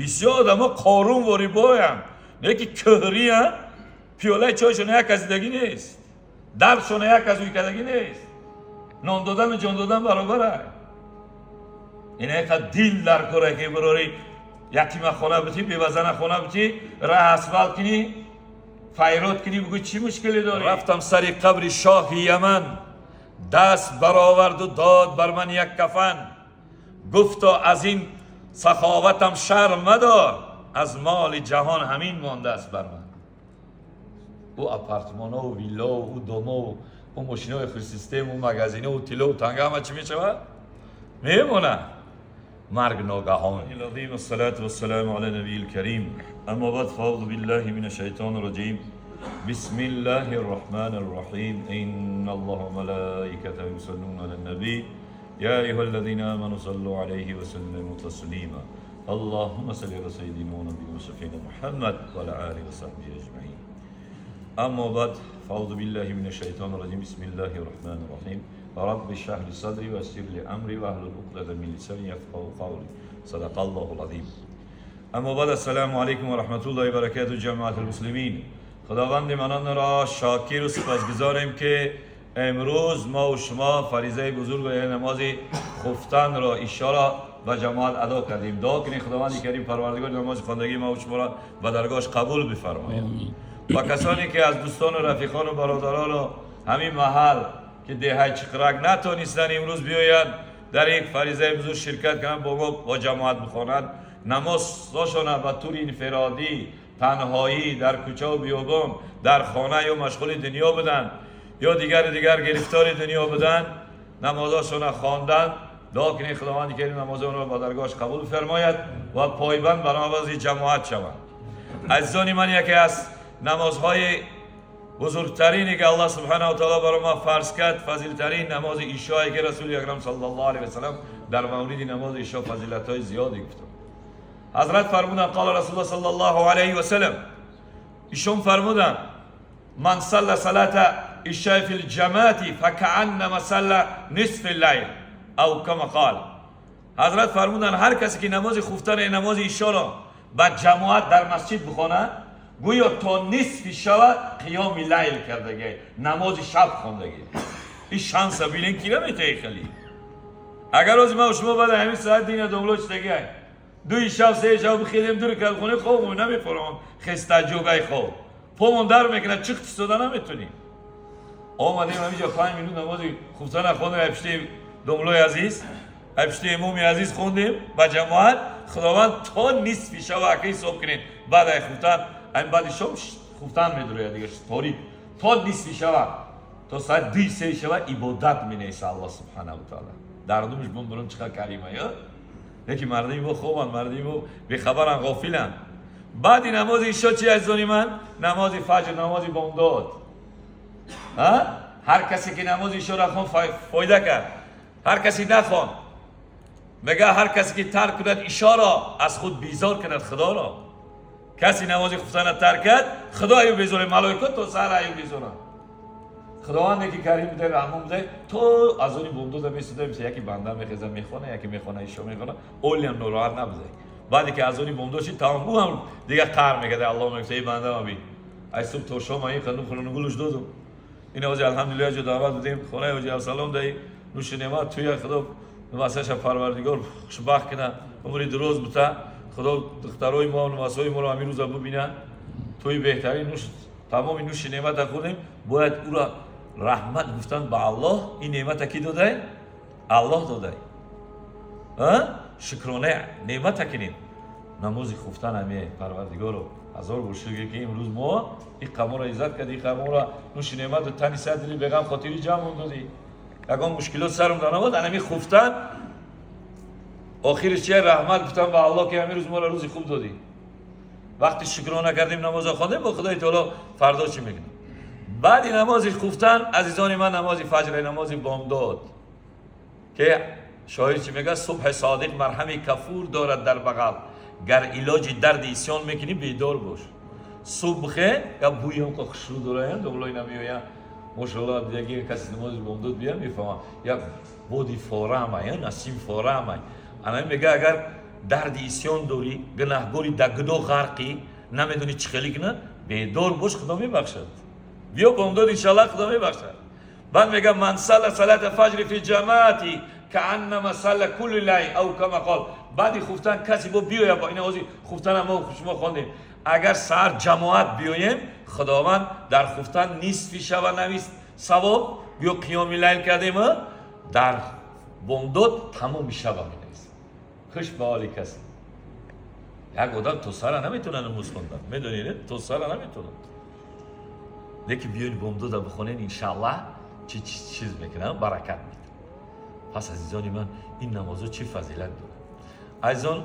بسیار آدم ها قارون و ریبای هم، نه که کهری هم، پیاله چایشون یک کسیدگی نیست، درشون یک کسوی کدگی نیست، نان دادن و جان دادن برابره. این یک دیل در کاره که براری یتیم خانه بتی، بیوزن خانه بتی، راه اسفالت کنی، فیرات کنی، بگوی چی مشکلی داری؟ رفتم سری قبر شاه یمن، دست برآورد و داد بر من یک کفن، گفتا از این سخاوتم شرم مدار، از مال جهان همین مانده است بر من. او اپارتمان ها و ویلا و او دوما و او ماشین های خوش سیستم و مگزینه و تیله و تنگه همه چی میشود؟ میمونه مرگ ناگهان. العظیم الصلاة والسلام علی نبی الکریم. اما بعد فاعوذ بالله من الشیطان الرجیم. بسم الله الرحمن الرحیم. ان الله وملائکته یصلون علی النبی یا ایها الذین آمنوا صلوا علیه وسلموا تسلیما. اللهم صل علی سیدنا و نبینا شفیعنا محمد و علی آله و صحبه اجمعین. اما بعد فاعوذ بالله من الشیطان الرجیم. بسم الله الرحمن الرحیم. رب اشرح لي صدري ويسر لي امري واحلل عقدة من لساني يفقهوا قولي. صدق الله العظیم. اما بعد السلام علیکم و رحمت الله و برکاته جماعت المسلمین. خداوند منان را شاکر و سپاسگزاریم که امروز ما و شما فریضه بزرگ و نماز خفتن را اشاره و جماعت ادا کردیم. دعا کنیم خداوند کریم پروردگار نماز خواندگی ما و شما را به درگاهش قبول بفرماید. و کسانی که از دوستان و رفیقان و برادران و همین محل که دههای چقرک نتونستن امروز بیاین در یک فریضه بزرگ شرکت کنند با ما با جماعت بخوانند، نمازشان به طور انفرادی تنهایی در کوچه و بیابان در خانه یا مشغول دنیا بدن یا دیگر گرفتار دنیا بدن، نمازشان خواندن. دعا کنید خداوند کریم نمازشان را با درگاهش قبول فرماید و پایبند بر نماز جماعت شوند. عزیزان من، یکی از نمازهای بزرگترینی که الله سبحانه و تعالی برای ما فرض کرد فضیلترین نماز عشایی که رسول اکرم صلی الله علیه و سلم در مورد نماز عشا فضیلت‌های زیادی گفت. حضرت فرمودند قال رسول الله صلی الله علیه و سلم، ایشون فرمودند من صلى صلاة العشاء في الجماعة فكأنما صلى نصف الليل او كما قال. حضرت فرمودند هر کسی که نماز خفتن نماز عشا را با جماعت در مسجد بخونه گویا تا نصف شب قیام لیل کردگی، نماز شب خوندگی. این شانس بینین کی نمیته خیلی. اگر روز ما و شما بعد همین ساعت دیگه دنبالش دیگه دو شب سه شب بخیریم دور کل خونه خوب نمیخورم خسته جوگای خوب پامون در میکنه چخت سودا نمیتونیم. آمدیم همینجا 5 منوت نماز خفتن خوندیم ابشته دنبالای عزیز ابشته امامی عزیز خوندیم با جماعت. خداوند تا نصف شب اکی صبح کنیم بعد خفتن این بعد شب خفتن میداره دیگه تاریک تا نصف شب تا ساعت 2-3 شب عبادت مینیسه الله سبحانه و تعالی. در دومش بندرم چقدر کریمه یا یکی مردمی با خوبن مردمی با بیخبرن غافلن. بعد نماز عشا چی عزیزانی من؟ نماز فجر نماز بامداد. هر کسی که نماز عشا را خوان فایده کرد، هر کسی نخوان میگه هر کسی که ترک کند عشا را از خود بیزار کند خدا را. کسی نماز خفتن ترک کرد خدا ایو بیزاره، ملائکه تو سر ایو بیزاره. خداوند که کریم بوده رحمان بوده تو از اونی بندوده میسوده میشه یکی بنده میخیزه میخونه یکی میخونه ایشو میخونه اولی هم نراحت نبوده. بعدی که از اونی بندوشی تمام او هم دیگه قهر میگه الله میگه ای بنده ما بی ای صبح تا شام این خانم خورن گلوش دادم این اوج الحمدلله جو دعوت بودیم خونه اوج سلام دهی نوش نعمت توی خدا واسه پروردگار خوشبخت کنه عمری دراز بده. خدا دخترای ما و واسای ما رو همین روزا ببینن توی بهترین نوش تمام نوش نعمت خوردیم. باید او را رحمت گفتن به الله. این نعمت کی داده؟ الله داده. شکرانه نعمت کنیم. نماز خفتن همه پروردگار رو هزار بار شکر که امروز ما این قوم را عزت کردی، این قوم را نوش نعمت و تنی صد دلی بگم خاطری جمع دادی. یکان مشکلات سرم در نماز همین خفتن آخرش چه رحمت گفتم به الله که همین روز ما را روزی خوب دادی. وقتی شکرانه کردیم نماز خواندیم با خدای تعالی فردا چی میگیم. بعد نماز خفتن عزیزان من نماز فجر نماز بامداد که شاعر چی میگه صبح صادق مرهم کفور دارد در بغل گر علاج درد اسیان میکنی بیدار باش. صبح یا بوی هم که خوشرو داره دنبالای نمیایم ماشاءالله دیگه کسی نماز بامداد بیان میفهمم یا بودی فاره همه یا نسیم فاره همه. انا میگه اگر درد ایسیان داری، گناهگاری در گناه غرقی، نمیدونی چی خیلی کنه، بیدار باش، خدا میبخشد. بیا بامداد انشالله خدا میبخشد. بعد میگم من صلی صلات فجر فی جماعتی کانما صلی کل لیل او کما قال. بعدی خفتن کسی با بیاید با این آوازی خفتن ما شما خواندیم. اگر سر جماعت بیایم خداوند در خفتن نصفی شب و نویست ثواب بیا قیام لیل کردیم در بامداد تمام شب می‌نویسیم. خوش به حال کسی. یک آدم تو سر نمیتونه نماز خوندن، میدونید تو سر نمیتونه. دیگه بیاین بامداد بخونین انشالله چیز میکنه برکت میده. پس عزیزان من این نمازو چی فضیلت داره. عزیزان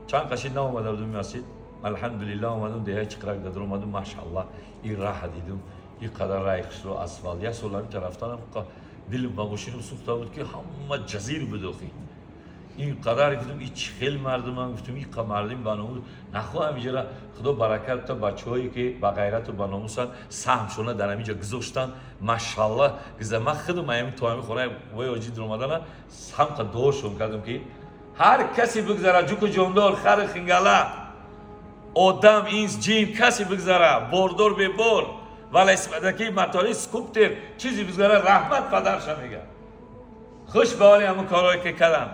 چند قشید نامده بودم مسجد، الحمدلله اومدم دیگه چقدر در اومدم ماشاءالله این راه دیدم، این قدر راه رو اسفالت یا سولانی طرفتانم دل باغوشیم سوخته بود که همه جزیر بدوخی. این قدر گفتم این چخیل مردم گفتم این مردم باناموس نخواهم اینجا خدا برکت تا بچه‌هایی که با غیرت و باناموسن سهمشون در اینجا گذاشتن ماشاءالله گفتم من خودم میام تو همین خونه وای وجود اومدن هم قدوشون کردم که هر کسی بگذره جو که جوندار خر خنگاله آدم اینس جین کسی بگذره باردار به بار ولی اسمدکی مطالی سکوپتر چیزی بگذره رحمت پدرش میگه. خوش به حال همون کارهایی که کردم.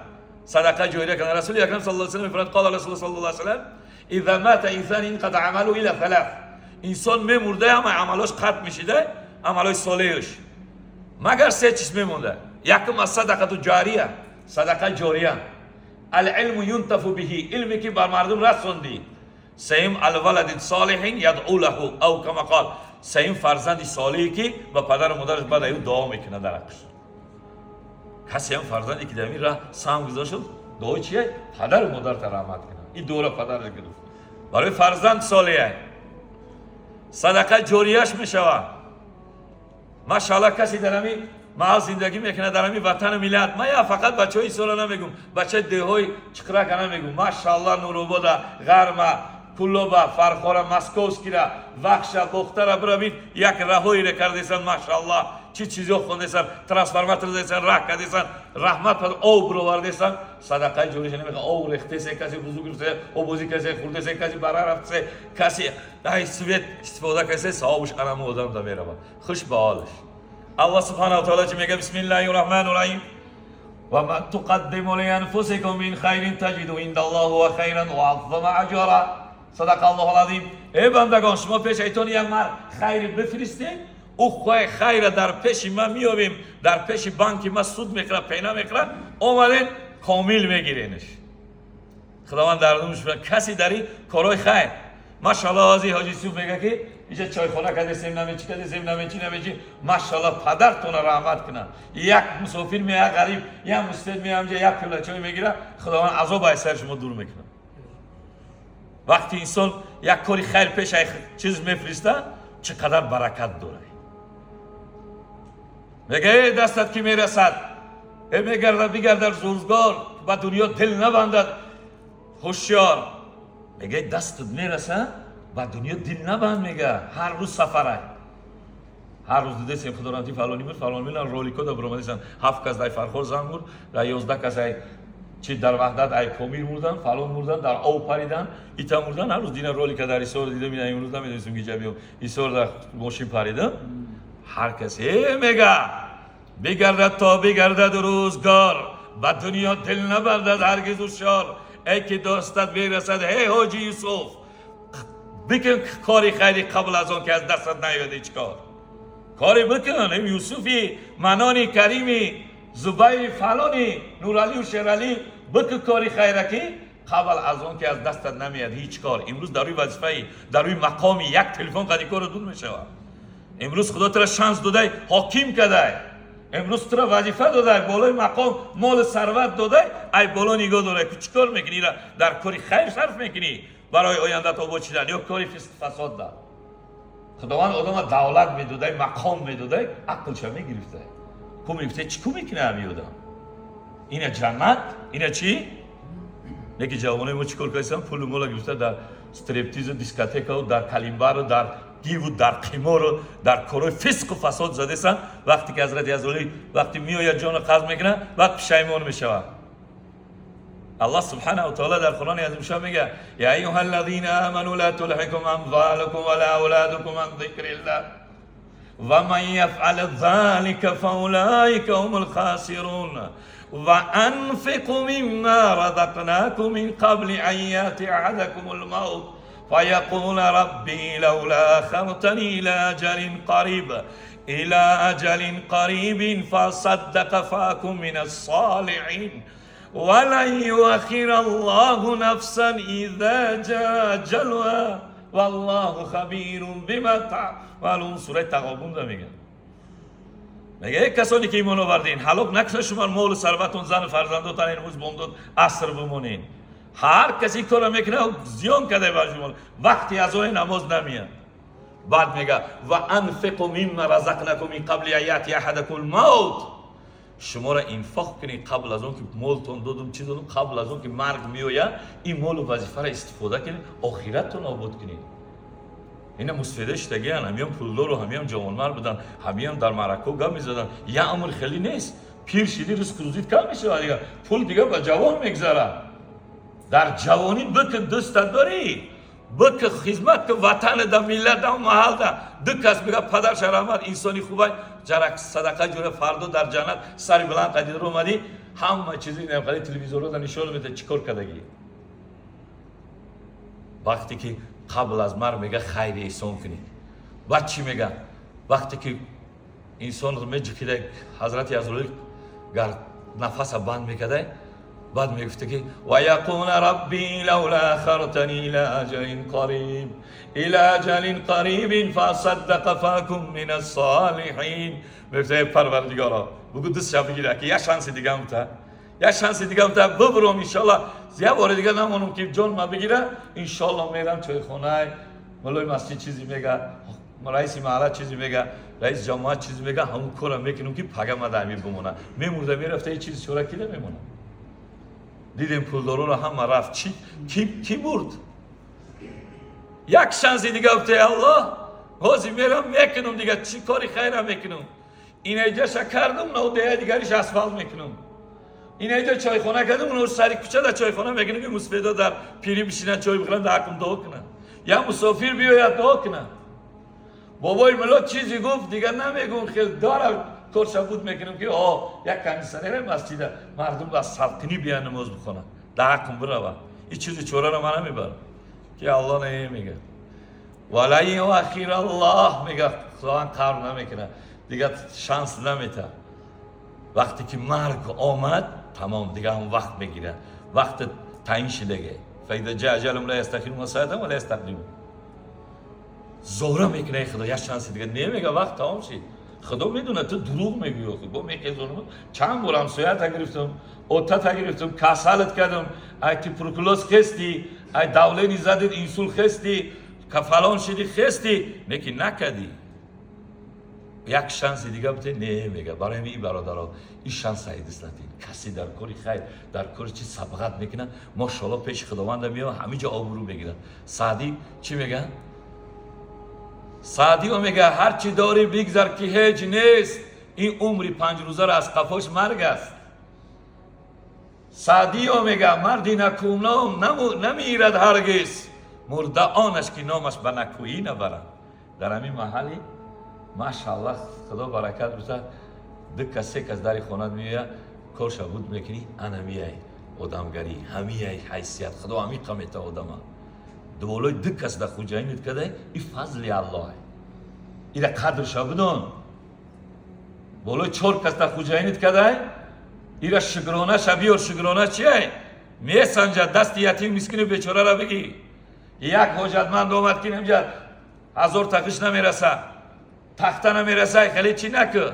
صدقه جاریه کنه. رسول اکرم صلی الله علیه و سلم میفرماید قال رسول الله صلی الله علیه و سلم اذا مات انسان انقطع عمله الى ثلاث. انسان میمرده اما عملاش قطع میشیده، عملای صالحش مگر سه چیز میمونده. یکم از صدقه جاریه، صدقه جاریه. العلم ينتفع به، علمی که بر مردم رسوندی. سیم الولد صالح يدعو له او كما قال، سیم فرزند صالحی که با پدر و مادرش بعد ایو دعا میکنه در حقش. کسی هم فرزندی که در این راه سهم گذاشت دعای چیه؟ پدر و مادر رحمت کنه. این دوره پدر گرفت برای فرزند صالحه. صدقه جاریش میشود. ماشاءالله کسی در همین محل زندگی میکنه در همین وطن ملت. من یا فقط بچه های سولا نمیگم، بچه دههای چقرک نمیگم. ماشاءالله نوروبادا غرما کلوبا فرخورا مسکوسکی را وخشا بختر برامید یک رهایی را کردیسن ماشاءالله چی چیزی خوندیسن ترانسفورماتور دیسن راه کردیسن رحمت پر او برووردیسن صدقه جوریش نمیگه او رخته سه کسی بزرگ رفته او بازی کسی خورده سه کسی برا رفته کسی دای سویت استفاده کسی صاحبش انم آدم دا میره. خوش به حالش. الله سبحانه و تعالی چی میگه؟ بسم الله الرحمن الرحیم و ما تقدموا لانفسکم من خیر تجدوا عند الله و خیرا و اعظم اجرا. صدق الله العظیم. ای بندگان شما پیش ایتون یک مرد خیر بفرستید، او خواه خیر در پیش ما میابیم، در پیش بانک ما سود میکنه پینا میکنه اومدین کامل میگیرینش. خداوند دردمش بره. کسی داری کارای خیر ماشاءالله آزی حاجی سوف میگه که اینجا چای خونه کده سیم نمیچی کده سیم نمیچی ماشاءالله پدرتون رحمت کنه. یک مسافر میاد غریب یا مستد میاد اینجا یک پیاله چای میگیره خداوند عذاب از سر شما دور میکنه. وقتی انسان یک کاری خیر پیش چیز میفرسته چقدر برکت داره. میگه دستت که میرسد میگرده بگرده روزگار و دنیا دل نبندد هوشیار. میگه دستت میرسه و دنیا دل نبند. میگه هر روز سفره. هر روز دیده سیم خداوندی فلانی بود فلانی میلن رولیکو دا برامدیسن 7 کس دای فرخور زن بود و 11 کس ای چی در وحدت ای کامیر مردن فلان مردن در او پریدن ایتا مردن. هر روز دیدن رولیکو در ایسور دیده میدن امروز نمیدونستم که جبیو ایسور در ماشین پریدن. هر کسی میگه بگردد تا بگردد روزگار و دنیا دل نبردد هرگز هوشیار. ای که دستت برسد هی حاجی یوسف بکن کاری خیلی قبل از آن که از دستت نیاد هیچ کاری بکن. ای یوسفی منانی کریمی زبیر فلانی نورعلی و شیرعلی بکن کاری خیرکی قبل از آن که از دستت نمیاد هیچ کار. امروز در روی وظیفه در روی مقامی یک تلفن قدی کار دور میشه. امروز خدا تو را شانس داده حاکم کرده، امروز تو را وظیفه داده بالای مقام مال ثروت داده ای بالا نگاه داره که چیکار میکنی را در کاری خیر صرف میکنی برای آینده تو بچیدن یا کاری فساد دار. خداوند آدم دولت میداده مقام میداده عقلش میگرفته کو میگفته چیکار میکنه همین آدم اینه جنت اینه چی؟ یکی جوانای ما چیکار کردن پول مولا گرفته در استریپتیز و دیسکوتک و در کلیمبر و در گیو و در قمار و در کارهای فسق و فساد زده سن. وقتی که حضرت عزیزی وقتی میآید جان قبض میکنه وقت پشیمان میشود. الله سبحانه و تعالی در قرآن عظیم شان میگه یا ایها الذین آمنوا لا تلهکم اموالکم ولا اولادکم عن ذکر الله و من یفعل ذلك فاولئک هم الخاسرون و انفقوا مما رزقناكم من قبل ان یأتی احدکم الموت فیقول ربی لولا اخرتنی الى اجل قریب فصدق فاکن من الصالحین ولن یؤخر الله نفسا اذا جاء اجلها والله خبیر بما تعملون. سوره تغابن ده میگه کسانی که ایمان آوردین هلاک نکنه شما مال و ثروتتون زن فرزنداتون این روز بمداد عصر بمونین. هر کسی کار میکنه زیان کرده به شما وقتی از اون نماز نمیاد. بعد میگه و انفقوا مما رزقناکم من قبل ان یأتی احدکم الموت. شما را انفاق کنید قبل از اون که مالتون دادم چیز دادم قبل از اون که مرگ میآید این مال و وظیفه را استفاده کنید آخرتتون آباد کنید. اینا مستفیده شدگیان همیان پولدار و همیان جوانمرد بودن همیان در معرکه گام میزدن. یه عمر خیلی نیست پیر شدی روز کروزیت کم میشه دیگه پول دیگه به جوان میگذره. در جوانی بک دوست داری بک خدمت که وطن ده ملت ده محل ده دو کس میگه پدر شرمت انسانی خوبه جرک صدقه جوره فردا در جنت سری بلند قدید رو اومدی همه چیزی نمیخواد تلویزیون رو نشون میده چیکار کردگی. وقتی که قبل از مرگ میگه خیر احسان کنید. بعد چی میگه وقتی که انسان رو میجکیده حضرت عزیزی گر نفس بند میکده بعد میگفته که و یقول ربی لولا اخرتنی الى اجل قریب فاصدق فاکن من الصالحین. میگفته پروردگارا بگو دست بگیره که یه شانس دیگه هم تا یه شانس دیگه هم تا ببرم انشالله یه بار دیگه نمونم که جان ما بگیره انشالله میرم توی خونه مولای مسجد چیزی میگه رئیس محله چیزی میگه رئیس جماعت چیزی میگه همون کارم میکنم که پگم دمی بمونه میمورده میرفته یه چیزی چورکی نمیمونه. دیدیم پولدارو رو همه رفت کی برد یک شانس دیگه گفته الله بازی میرم میکنم دیگه چی کاری خیرم میکنم این ایجا کردم نو دیگه دیگریش اسفالت میکنم این ایجا چایخانه کردم نو سری کوچه در چایخانه میکنم که مستفیدا در پیری بشینن چای بخورن در حکم دعا کنن یا مسافر بیاید دعا کنن. بابای ملت چیزی گفت دیگه نمیگم خیلی داره کارش بود میکنم که یک کنیسه مسجد مردم با سلطنی بیان نماز بخونن در حکم برون این چیزی چوره رو من نمیبرم که الله نمیگه ولی یؤخر الله میگه خدا قرار نمیکنه دیگه شانس نمیده. وقتی که مرگ آمد تمام دیگه هم وقت میگیره وقت تعیین شدگی فاذا جاء اجلهم لا یستأخرون ساعة ولا یستقدمون. زوره میکنه خدا یه شانس دیگه نمیگه وقت تمام شد. خدا میدونه تو دروغ میگی با میگی زورم چند بار همسایت گرفتم اوتت گرفتم کسالت کردم ای تیپروکلوس خستی ای دولینی زدید اینسول خستی کفلان شدی خستی نکی نکدی یک شانس دیگه بده نمیگه. برای این برادرها این شانس هایدست ندید. کسی در کاری خیر در کاری چی سبقت میکنه ماشاءالله پیش خداوند میاد همه جا آبرو میگیرن. سعدی چی میگه سعدی میگه هر چی داری بگذار که هیچ نیست این عمری 5 روزه را از قفاش مرگ است. سعدی میگه مردی نکونام نمیرد هرگز مرده آنش که نامش به نکویی نبرد. در همین محلی ماشاءالله خدا برکت بده دو کسی که از داری خونت میاد کارش بود میکنی انمیای آدمگری همیای حیثیت خدا همی قمیته آدمه دولای دو کس در خوجاینت کده این فضل الله این قدرش بدون بالای 4 کس در خوجاینت کده این شگرانه شبیه و شگرانه چیه میسنجد دست یتیم مسکین بیچاره را بگی یک حاجتمند آمد که نمیجد 1000 تقیش نمیرسه تخته نمیرسه خیلی چی نکن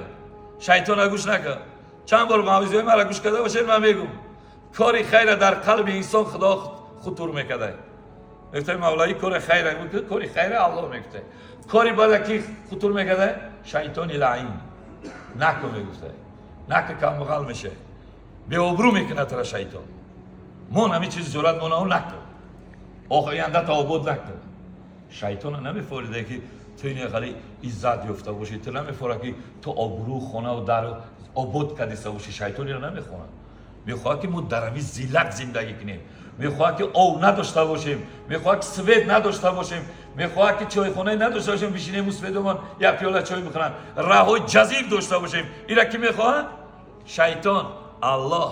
شیطان گوش نکن. چند بار موعظه مرا گوش کرده باشه من میگم کاری خیر در قلب انسان خدا خطور میکده. گفته مولایی کار خیر میکنه کاری خیر الله میکته کاری بعد کی خطور میکده شیطان لعین نکن میگفته نکن کم بغل میشه به ابرو میکنه ترا شیطان مون همین چیز جرات مون اون نکن آخاینده تا عبود نکن. شیطان نمیفوریده که تو این خالی عزت یافته باشی تو نمیفوره که تو ابرو خونه و در عبود کردیسته باشی شیطانی رو نمیخونه. میخواد که ما در همین ذلت زندگی کنیم، میخواد که او نداشته باشیم، میخواد که سوید نداشته باشیم، میخواد که چای خونه نداشته باشیم بشینیم سویدمان یا پیاله چای بخورن، راه جزیر داشته باشیم. اینا کی میخواد؟ شیطان. الله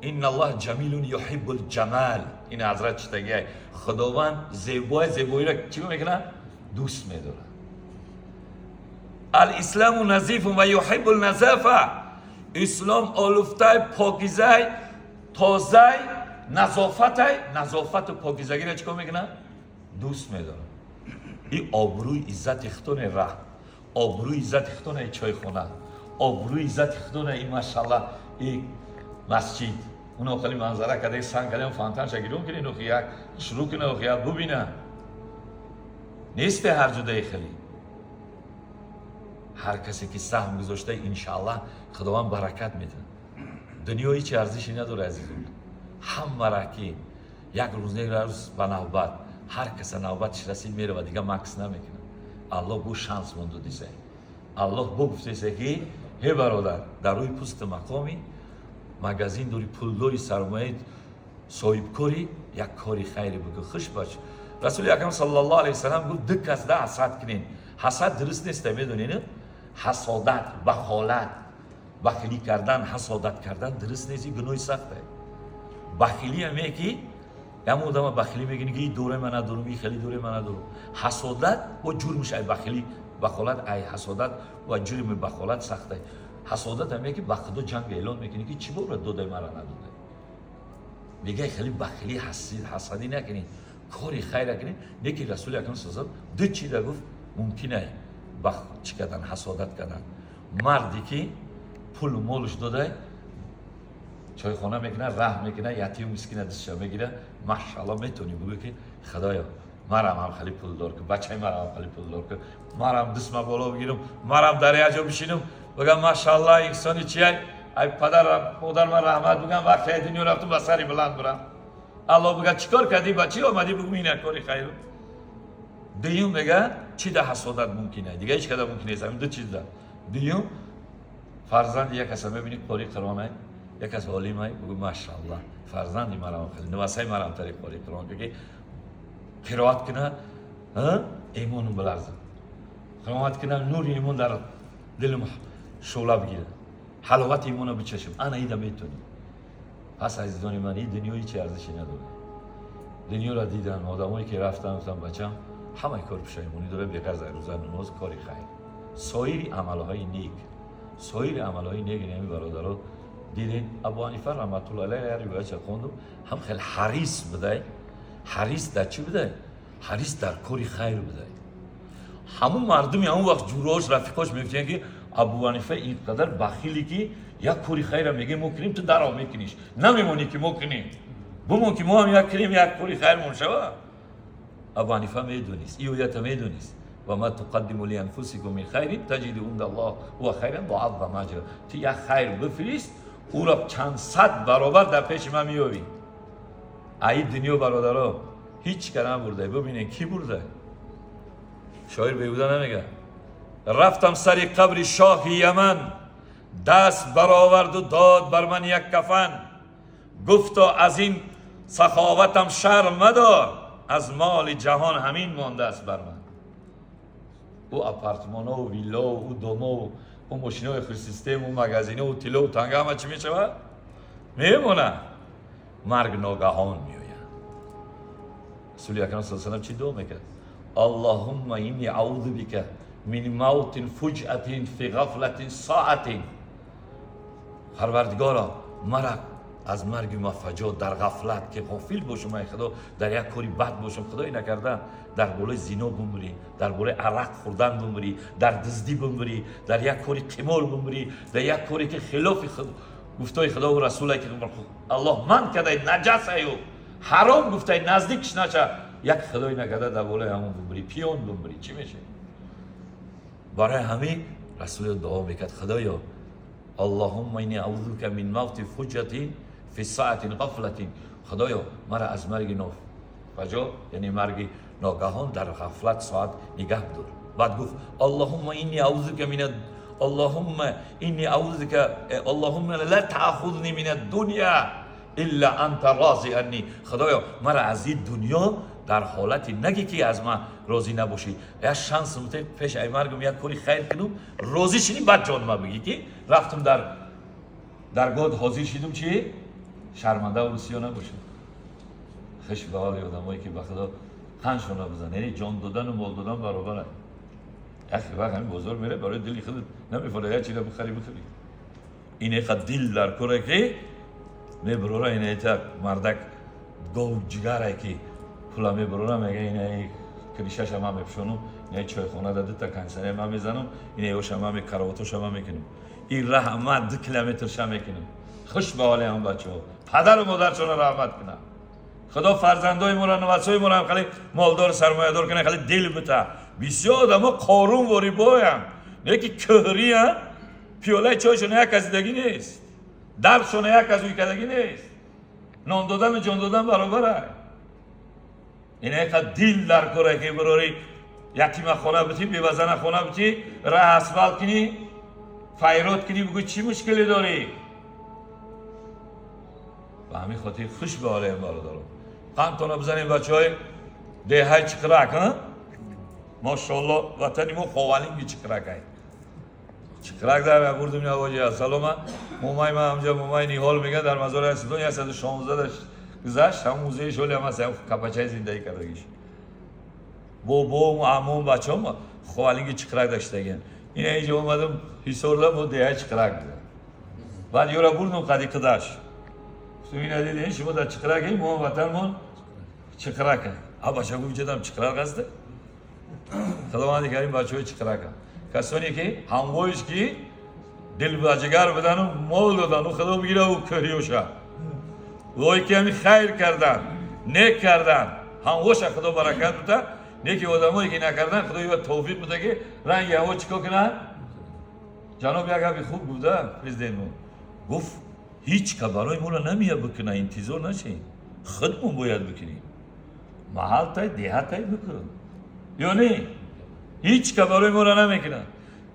این الله جمیل یحب الجمال. این حضرت چتگی خداوند زیبایی را چی میکنه؟ دوست میداره. الاسلام نظیف و یحب النظافه. اسلام آلوفته، پاکیزه، تازه، نظافت و پاکیزگی را چیکار میکنه؟ دوست میداره. این آبروی عزت اختون راه، آبروی عزت اختون چای خونه، آبروی عزت اختون این ماشاءالله این مسجد. اون خیلی منظره کده سنگ کده فانتان شگیرون کنین و خیال شروع کنه و خیال ببینه. نیست هر جده خیلی. هر کسی که سهم گذاشته انشاءالله خداوند برکت میده. دنیا هیچ ارزشی نداره عزیزان. همه را که یک روز به نوبت هر کس نوبتش رسید میره و دیگه مکس نمیکنه. الله بو شانس موندو دیسه. الله بو گفته که هی برادر در روی پست مقامی مگزین دوری پولداری سرمایه صاحب کاری یک کاری خیری بگو خوش باش. رسول اکرم صلی الله علیه و سلم گفت دو کس ده حسد کنین. حسد درست نیست میدونین؟ حسادت، بخالت، بخیلی کردن، حسادت کردن درست نیست، گناه سخته. بخیلی همه کی؟ یا مودم بخیلی میگن که این دوره من ندارم، این خیلی دوره من ندارم. حسادت و جرمش ای بخیلی، بخالت ای حسادت و جرم بخالت سخته. حسادت همه که با خدا جنگ اعلان میکنه که چی بوده داده مرا نداده. میگه خیلی بخیلی حسادی نکنین، کاری خیر نکنین. یکی رسول اکرم صلی الله علیه و دو چیز گفت ممکنه چی کردن حسادت کردن. مردی که پول و مالش داده چای خانه میکنه، رحم میکنه، یتیم مسکین دستش میگیره، ماشاءالله میتونی بگی که خدایا مرام هم خیلی پول دار که بچه مرام خیلی پول دار که مرام دستم بالا بگیرم، مرام در یجا بشینم بگم ماشاءالله انسانی چیه؟ ای پدر مادر من رحمت بگم وقتی دنیا رفتم با سری بلند برم. الله بگه چیکار کردی بچه اومدی بگو این کاری خیر. دیوم بگه چی ده حسادت ممکنه دیگه هیچ کدام ممکنه نیست. همین دو چیز ده. دیوم فرزند یک کس میبینی کاری قرآنه، یک کس عالمه بگو ماشاءالله فرزندی مرام خیلی نواسای مرام طریق کاری قرآن که قرائت کنه ایمانم بلرزه، قرائت کنه نور ایمان در دلم شعله بگیره، حلاوت ایمانو بچشم. انا ایده میتونی. پس عزیزان من این دنیا هیچ ارزشی نداره. دنیا را دیدن آدمایی که رفتن گفتن بچم همه کار پشیمونی داره، به غیر روزه نماز کاری خیر، سایر عملهای نیک، سایر عملهای نیک نمی برادرها دیدین. ابو حنیفه رحمت الله علیه روایت خوندم هم خیلی حریص بوده. حریص در چی بوده؟ حریص در کاری خیر بوده. همون مردمی همون وقت جوراش رفیقاش میگفتن که ابو حنیفه اینقدر بخیلی که یک کاری خیر میگه ما کنیم تو درا میکنیش، نمیمونی که ما کنیم، بمون که ما هم یک کنیم یک کاری خیر مون شود. ابو حنیفه میدونست، این آیت میدونست و ما تقدموا لانفسکم من خیر تجدوه عند الله هو خیرا ضاعف اجر. تو یک خیر بفرست او را چند صد برابر در پیش من میابی. ای دنیا برادرها هیچ کلام برده. ببینین کی برده؟ شاعر بیهوده نمیگه رفتم سر قبر شاه یمن، دست برآورد و داد بر من یک کفن، گفتا از این سخاوتم شرم مدار، از مال جهان همین مانده است بر من. او اپارتمان و ویلا و او دوما و او ماشین های خوش سیستم و مگزینه و تیله و تنگه همه چی میشود؟ میمونه. مرگ ناگهان میآید. رسول اکرم صلی الله علیه و چی دعا میکرد؟ اللهم اینی اعوذ بک من موت فجأة فی غفلة ساعة. پروردگارا مرا از مرگ مفجوع در غفلت که غافل باشم، ای خدا در یک کاری بد باشم، خدای نکرده در بالای زنا بمری، در بالای عرق خوردن بمری، در دزدی بمری، در یک کاری قمار بمری، در یک کاری که خلاف گفتای خدا و رسول که الله من کده نجس ایو حرام گفته نزدیکش نشه، یک خدای نکرده در بالای همون بمری، پیون بمری، چی میشه؟ برای همین رسول دعا میکرد خدایا اللهم اینی اعوذ بک من موت فجأة فی ساعة غفلة. خدایا مرا از مرگ فجا یعنی مرگ ناگهان در غفلت ساعت نگه دار. بعد گفت اللهم اینی اعوذ بک من اللهم اینی اعوذ بک اللهم لا تأخذنی من الدنیا الا انت راضی عنی. خدایا مرا از این دنیا در حالتی نگی که از من راضی نباشی. یا شانس مت پیش ای مرگم یک کاری خیر کنم راضی شدی بعد جان ما بگی که رفتم در گود حاضر شدم چی شرمنده و رسیا نباشم. خوش به حال آدمایی که به خدا خنشونه بزن، یعنی جان دادن و مال دادن برابره. اخی وقت همین بازار میره برای دلی خودت نمیفره یا چیزا بخری. اینه خد دل در کره که میبرورا اینه تا مردک گو جگره که پولا میبرورا میگه اینه کلیشش هم میپشونم، اینه چای خونه داده تا کنسنه هم میزنم، اینه اوش هم کراواتوش هم میکنم. این رحمت 2 کیلومتر شم میکنم. خوش به حال هم بچه ها، پدر و مادرشون رحمت کنه. خدا فرزندای ما را نواسای ما را خیلی مالدار سرمایه‌دار کنه، خیلی دل بده. بسیار آدما قارون و ریباین، نه که کهری ان، پیاله چایشون یک از دیگه نیست، درشون یک از دیگه نیست. نان دادن و جان دادن برابره. اینه که دل در کره که براری یتیم خانه بودی، بیوزن خانه بودی، راه اسفالت کنی، فیرات کنی، بگو چی مشکلی داری؟ و همین خاطر خوش به حال این برادران. قندتون بزنیم بچهای دههای چکرک ها؟ ماشاءالله وطنی ما خوالینگی چکرک های. چکرک در بردم این آواجی هست. سلام مومای ما همجا مومای نیحال میگن در مزار اسدون 116 گذشت هم موزه شولی هم هست کپچه زندگی کردگیش. بابا و عموم بچه هم خوالینگی چکرک داشته گن. این اینجا اومدم حسارلا با دههای چکرک بودن. بعد یورا بردم قدی قداش. سوی ندیدین شما در چکرک هی ما وطنمون چکرک هست. اب بچه گفت جدم چکرک هسته؟ خداوندی کریم بچه های چکرک هست. کسانی که هموایش که دل بجگر بدن و مال دادن و خدا بگیره و کریوشه. وای که همی خیر کردن، نیک کردن، هموایش خدا برکت بده. نیکی آدمایی که نکردن خدا یه توفیق بده که رنگ هوا چیکار کنن؟ جناب یک حرفی خوب بوده پرزیدنت گفت هیچ که برای ما را نمیاد بکنه، انتظار نشین، خودمون باید بکنیم. محل تای دیهات تای بکن یا نه؟ هیچ که برای ما را نمیکنه.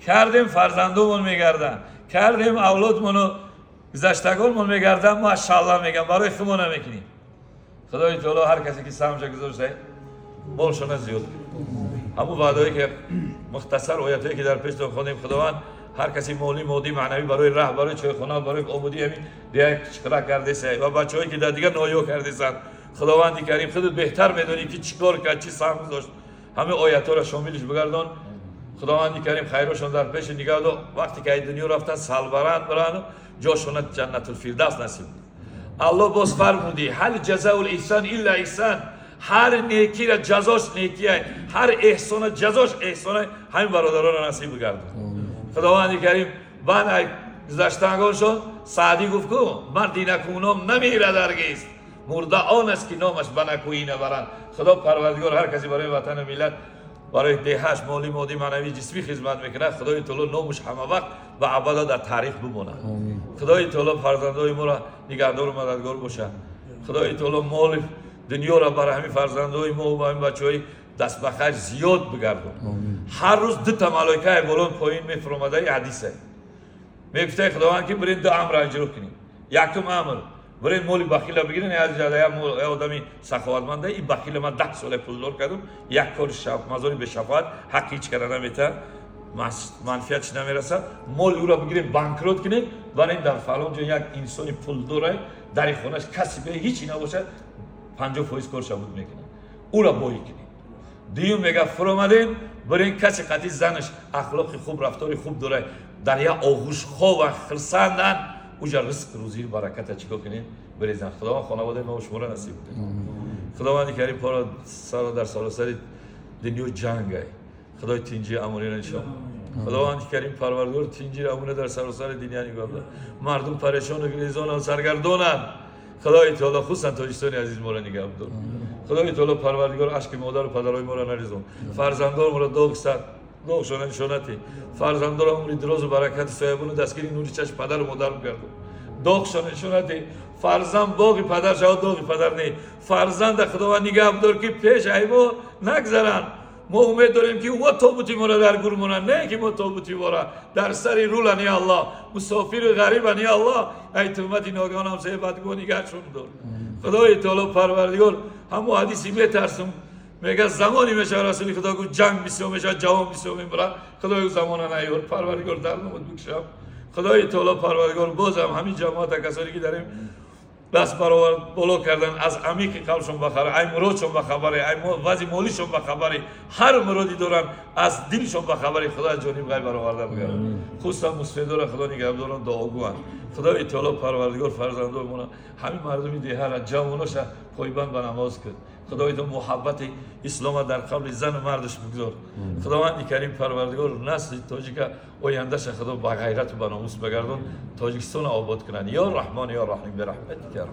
کردیم فرزندومون میگردن، کردیم اولادمون و گذشتگانمون میگردن، ماشاءالله میگم برای خودمون نمیکنیم. خدای تعالی هر کسی که سمجه گذاشته مالشون زیاد. همون وعده‌ای که مختصر آیاتی که در پیش خوندیم خداوند هر کسی مالی مادی معنوی برای راه برای چایخانه برای آبادی همین دیگه چیکار کرده سه و بچه‌هایی که در دیگه نایو کرده سن خداوندی کریم خودت بهتر میدونی که چیکار کرد چی سهم گذاشت همه آیات‌ها را شاملش بگردان. خداوندی کریم خیرشون در پیش نگاه دو وقتی که دنیا رفتن سالبرند برند جاشون جنت الفردوس نصیب. الله باز فرمودی هل جزاء الاحسان الا احسان، هر نیکی را جزاش نیکیه، هر احسان جزاش احسانه. همین برادران را نصیب بگردان. خداوندی کریم بعد گذشتگانشون سعدی گفت که مردی نکونم نمیره درگیست، مرده آن است که نامش بنکویی نبرند. خدا پروردگار هر کسی برای وطن و ملت برای دهش مالی مادی معنوی جسمی خدمت میکنه خدای تعالی نامش همه وقت و ابدا در تاریخ بمونه. خدای تعالی فرزندای ما را نگهدار و مددگار باشه. خدای تعالی مال دنیا را برای همین فرزندای ما و همین بچهای دست بخیر زیاد بگردون. هر روز 2 ملائکه بالا پایین میفرماده. حدیثه میگفته خداوند که برین 2 امر اجرا کنیم. یکم امر برین مال بخیل بگیرین. از جاده آدمی سخاوتمنده این بخیل من 10 سال پول دار کردم یک کار مزاری به شفاعت حق هیچ کردن نمیته منفعتش نمیرسه مال او را بگیرین بانکروت کنین برین در فلان جا یک انسانی پول داره در خونش کسی به هیچی نباشه 50% کار شبود میکنه او را بایی کنین. دیو میگه فرامدین برین کسی قطعی زنش اخلاق خوب رفتار خوب داره در یک آغوش خواب و خرسندن اوجا رزق روزی برکت چیکار کنین بریزن. خداوند خانواده ما و شما را نصیب کنه. خداوند کریم پارا سال در سال سر دنیا جنگ ای خدای تینجی امانی را انشاء خداوند کریم پروردگار تینجی امونه در سراسر دنیا نگاه داره. مردم پریشان و گریزان و سرگردانند. خدای تعالی خصوصا تاجیکستان عزیز ما را نگاه داره. خدای تعالی پروردگار اشک مادر و پدرای ما را نریزون. فرزندان ما را دوغشان نشانتی. فرزندان عمری دراز و برکت سایبون و دستگیری نور چشم پدر و مادر بگردون. دوغشان نشانتی. فرزند باقی پدر شود داغی پدر نی. فرزند خداوند نگاه دار که پیش ایبو نگذرن. ما امید داریم که اونا تابوتی ما را در گور مونن، نه که ما تابوتی ما را در سری رولن. یا الله مسافر غریبن. یا الله ای تومتی ناگهان هم سیبتگو نگهشون دار. خدای تعالی پروردگار همو حدیثی میترسم میگه زمانی میشه رسول خدا گفت جنگ بسیار میشه، جوان بسیار میبرن. خدای زمان نیور پروردگار در نمود بکشم. خدای تعالی پروردگار بازم همین جماعت کسانی که داریم دست برآورد بالا کردن از عمیق قلبشون بخبره، ای مرادشون بخبره، ای وضع مالیشون بخبره، هر مرادی دارن از دلشون بخبره. خدا جانب غیب برآورده بگردن. خصوصا مستفیدان خدا نگهداران دعاگوان. خدای تعالی پروردگار فرزندانمون همین مردمی دیه را جواناش پایبند به نماز کرد. خدای تو محبت اسلام در قلب زن و مردش بگذار. خداوند کریم پروردگار نسل تاجیک آیندهش خدا با غیرت و با ناموس بگردان، تاجیکستان آباد کنن. یا رحمان یا رحیم برحمتک.